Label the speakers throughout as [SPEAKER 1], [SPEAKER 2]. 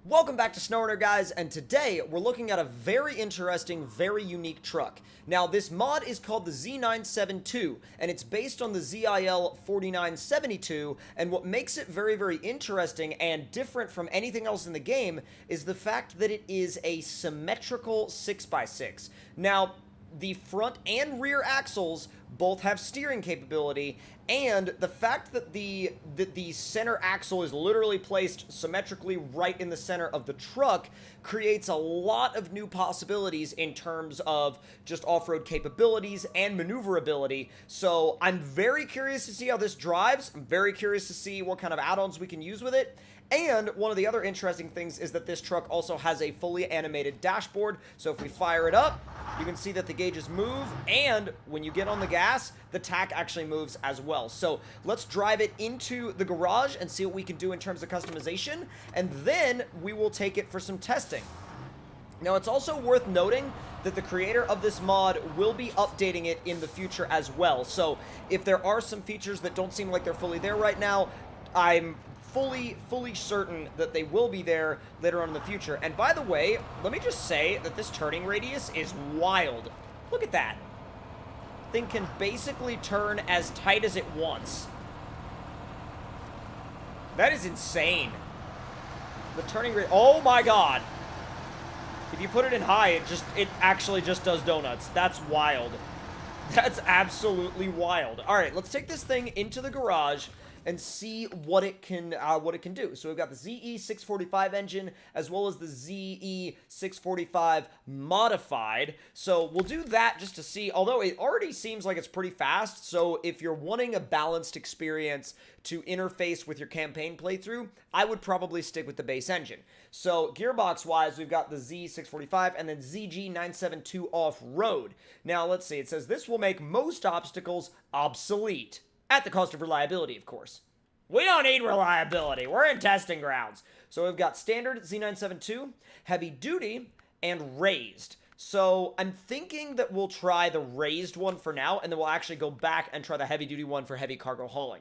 [SPEAKER 1] Welcome back to SnowRunner, guys, and today we're looking at a very interesting, very unique truck. Now, this mod is called the Z972, and it's based on the ZIL 4972, and what makes it very, very interesting and different from anything else in the game is the fact that it is a symmetrical 6x6. Now, the front and rear axles both have steering capability, and the fact that the center axle is literally placed symmetrically right in the center of the truck creates a lot of new possibilities in terms of just off-road capabilities and maneuverability. So I'm very curious to see how this drives. I'm very curious to see what kind of add-ons we can use with it. And one of the other interesting things is that this truck also has a fully animated dashboard. So if we fire it up, you can see that the gauges move, and when you get on the gas, the tack actually moves as well. So let's drive it into the garage and see what we can do in terms of customization, and then we will take it for some testing. Now, it's also worth noting that the creator of this mod will be updating it in the future as well. So if there are some features that don't seem like they're fully there right now, I'm fully certain that they will be there later on in the future. And by the way, let me just say that this turning radius is wild. Look at that. Thing can basically turn as tight as it wants. That is insane. The turning rate, oh my god. If you put it in high, it actually just does donuts. That's wild. That's absolutely wild. All right, let's take this thing into the garage and see what it can do. So we've got the ZE645 engine as well as the ZE645 modified. So we'll do that just to see, although it already seems like it's pretty fast. So if you're wanting a balanced experience to interface with your campaign playthrough, I would probably stick with the base engine. So Gearbox wise, we've got the Z645 and then ZG972 off-road. Now let's see, it says this will make most obstacles obsolete. At the cost of reliability, of course. We don't need reliability. We're in testing grounds. So we've got standard Z972, heavy duty, and raised. So I'm thinking that we'll try the raised one for now, and then we'll actually go back and try the heavy duty one for heavy cargo hauling.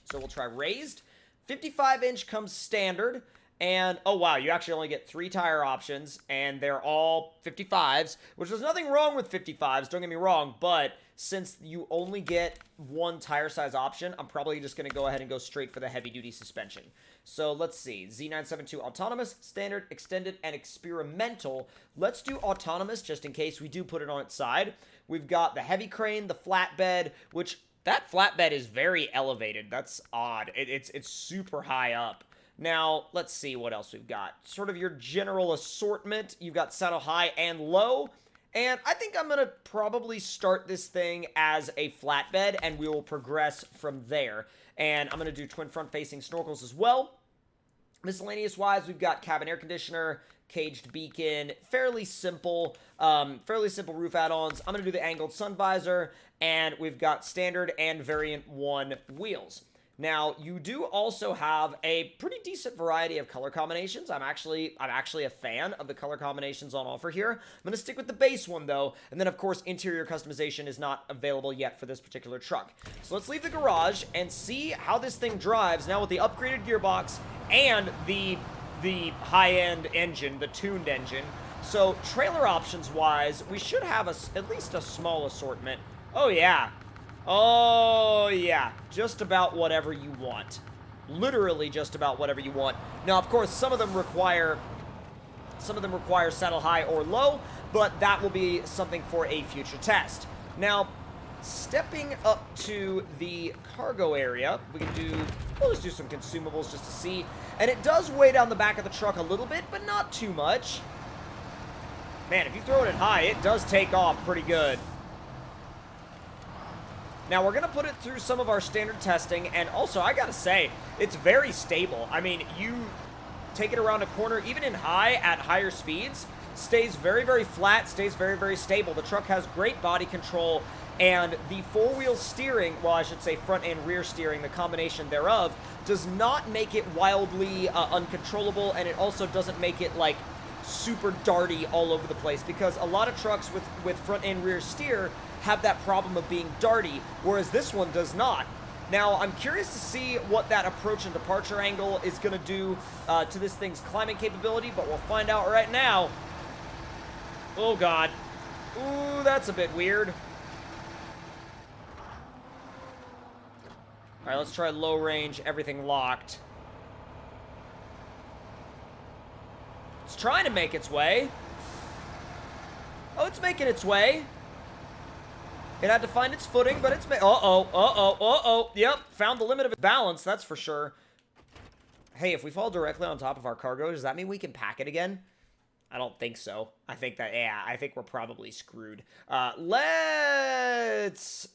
[SPEAKER 1] So we'll try raised. 55-inch comes standard. And, oh wow, you actually only get 3 tire options, and they're all 55s, which there's nothing wrong with 55s, don't get me wrong, but since you only get 1 tire size option, I'm probably just going to go ahead and go straight for the heavy-duty suspension. So let's see, Z972 Autonomous, Standard, Extended, and Experimental. Let's do Autonomous, just in case we do put it on its side. We've got the heavy crane, the flatbed, which, that flatbed is very elevated. That's odd. It's super high up. Now, let's see what else we've got. Sort of your general assortment. You've got saddle high and low. And I think I'm going to probably start this thing as a flatbed, and we will progress from there. And I'm going to do twin front-facing snorkels as well. Miscellaneous-wise, we've got cabin air conditioner, caged beacon, fairly simple roof add-ons. I'm going to do the angled sun visor, and we've got standard and variant 1 wheels. Now, you do also have a pretty decent variety of color combinations. I'm actually a fan of the color combinations on offer here. I'm going to stick with the base one, though. And then, of course, interior customization is not available yet for this particular truck. So let's leave the garage and see how this thing drives now with the upgraded gearbox and the high-end engine, the tuned engine. So trailer options-wise, we should have at least a small assortment. Oh, yeah. Oh, yeah, just about whatever you want. Literally just about whatever you want. Now, of course, some of them require saddle high or low, but that will be something for a future test. Now, stepping up to the cargo area, we'll just do some consumables just to see. And it does weigh down the back of the truck a little bit, but not too much. Man, if you throw it in high, it does take off pretty good. Now, we're going to put it through some of our standard testing, and also, I gotta say, it's very stable. I mean, you take it around a corner, even in high, at higher speeds, stays very, very flat, stays very, very stable. The truck has great body control, and the four-wheel steering, well, I should say front and rear steering, the combination thereof, does not make it wildly uncontrollable, and it also doesn't make it, like, super darty all over the place, because a lot of trucks with front and rear steer have that problem of being darty, whereas this one does not. Now, I'm curious to see what that approach and departure angle is going to do to this thing's climbing capability, but we'll find out right now. Oh, God. Ooh, that's a bit weird. All right, let's try low range, everything locked. It's trying to make its way. Oh, it's making its way. It had to find its footing, but it's... Yep, found the limit of its balance, that's for sure. Hey, if we fall directly on top of our cargo, does that mean we can pack it again? I don't think so. I think that, yeah, I think we're probably screwed. Let's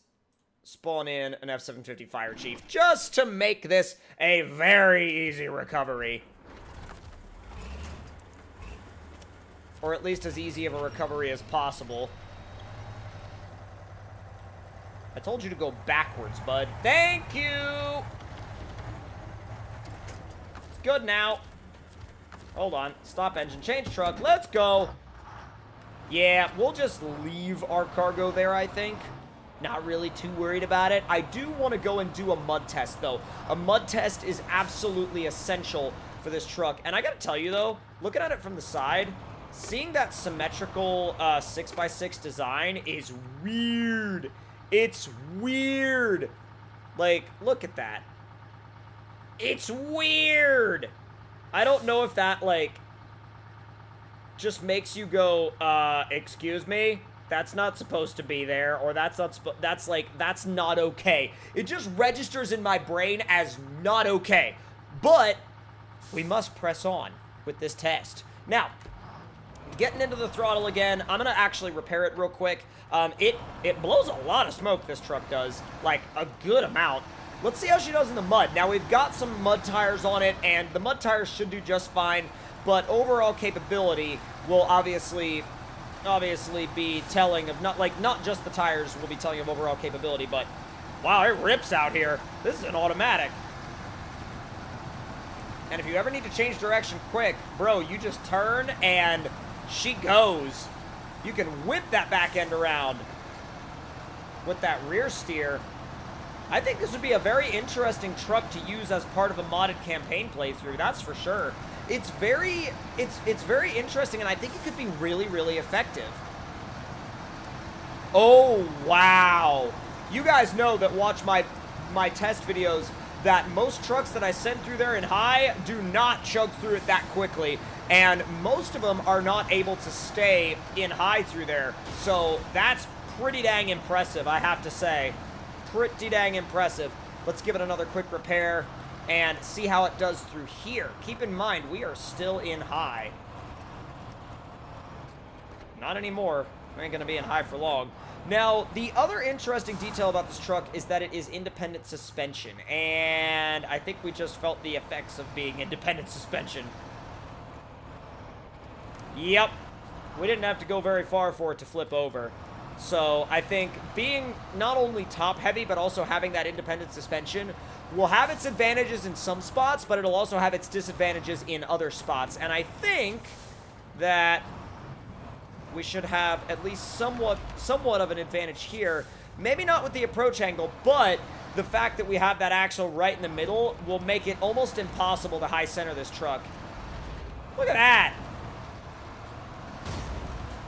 [SPEAKER 1] spawn in an F-750 Fire Chief just to make this a very easy recovery. Or at least as easy of a recovery as possible. I told you to go backwards, bud. Thank you! It's good now. Hold on. Stop engine. Change truck. Let's go. Yeah, we'll just leave our cargo there, I think. Not really too worried about it. I do want to go and do a mud test, though. A mud test is absolutely essential for this truck. And I gotta tell you, though, looking at it from the side, seeing that symmetrical 6x6 design is weird. It's weird. Like, look at that. It's weird. I don't know if that, like, just makes you go, excuse me? That's not supposed to be there, or that's not, that's not okay. It just registers in my brain as not okay. But we must press on with this test. Now, getting into the throttle again, I'm gonna actually repair it real quick. It blows a lot of smoke, this truck does, like a good amount. Let's see how she does in the mud. Now, we've got some mud tires on it, and the mud tires should do just fine, but overall capability will obviously be telling of, not just the tires will be telling of overall capability, but wow, it rips out here. This is an automatic. And if you ever need to change direction quick, bro, you just turn and she goes. You can whip that back end around with that rear steer. I think this would be a very interesting truck to use as part of a modded campaign playthrough, that's for sure. It's very interesting, and I think it could be really, really effective. Oh, wow. You guys know that watch my test videos that most trucks that I send through there in high do not chug through it that quickly. And most of them are not able to stay in high through there. So that's pretty dang impressive, I have to say. Pretty dang impressive. Let's give it another quick repair and see how it does through here. Keep in mind, we are still in high. Not anymore. We ain't gonna be in high for long. Now, the other interesting detail about this truck is that it is independent suspension. And I think we just felt the effects of being independent suspension. Yep. We didn't have to go very far for it to flip over. So I think being not only top heavy, but also having that independent suspension will have its advantages in some spots, but it'll also have its disadvantages in other spots. And I think that we should have at least somewhat of an advantage here. Maybe not with the approach angle, but the fact that we have that axle right in the middle will make it almost impossible to high center this truck. Look at that.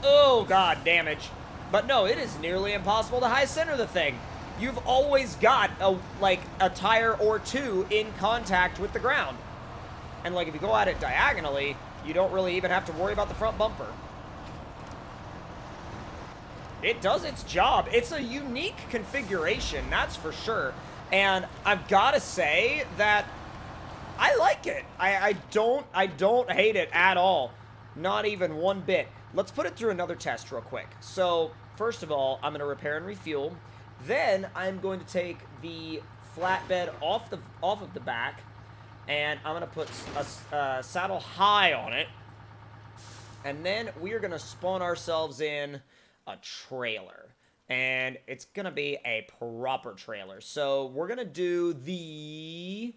[SPEAKER 1] Oh, God, damage. But no, it is nearly impossible to high center the thing. You've always got a tire or two in contact with the ground. And like if you go at it diagonally, you don't really even have to worry about the front bumper. It does its job. It's a unique configuration, that's for sure. And I've got to say that I like it. I don't hate it at all. Not even one bit. Let's put it through another test real quick. So, first of all, I'm going to repair and refuel. Then, I'm going to take the flatbed off of the back, and I'm going to put a saddle high on it. And then, we are going to spawn ourselves in a trailer. And it's going to be a proper trailer. So, we're going to do the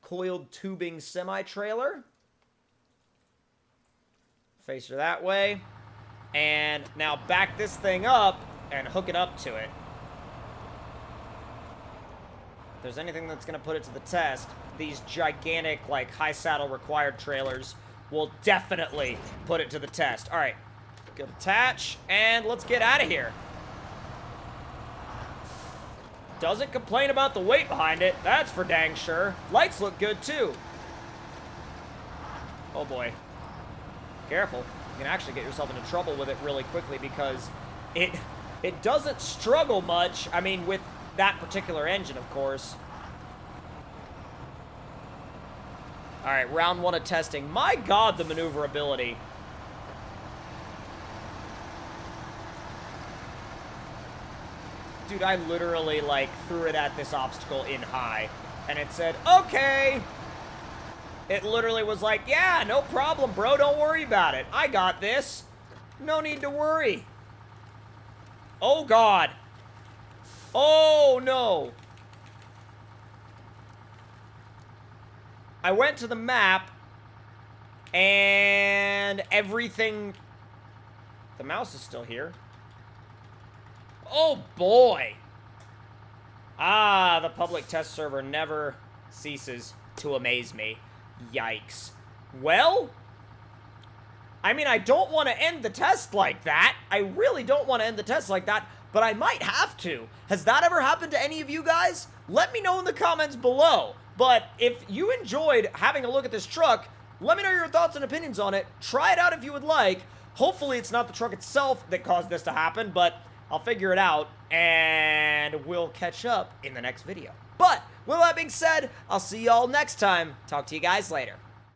[SPEAKER 1] coiled tubing semi-trailer. Face her that way. And now back this thing up and hook it up to it. If there's anything that's going to put it to the test, these gigantic, like, high saddle required trailers will definitely put it to the test. All right, good attach, and let's get out of here. Doesn't complain about the weight behind it, that's for dang sure. Lights look good, too. Oh, boy. Careful. You can actually get yourself into trouble with it really quickly because it doesn't struggle much. I mean, with that particular engine, of course. All right, round 1 of testing. My God, the maneuverability. Dude, I literally, like, threw it at this obstacle in high, and it said, okay. It literally was like, yeah, no problem, bro. Don't worry about it. I got this. No need to worry. Oh, God. Oh, no. I went to the map, and everything... The mouse is still here. Oh, boy. Ah, the public test server never ceases to amaze me. Yikes. Well, I mean, I don't want to end the test like that. I really don't want to end the test like that, but I might have to. Has that ever happened to any of you guys? Let me know in the comments below. But if you enjoyed having a look at this truck, let me know your thoughts and opinions on it. Try it out if you would like. Hopefully it's not the truck itself that caused this to happen, but I'll figure it out, and we'll catch up in the next video. But, with that being said, I'll see y'all next time. Talk to you guys later.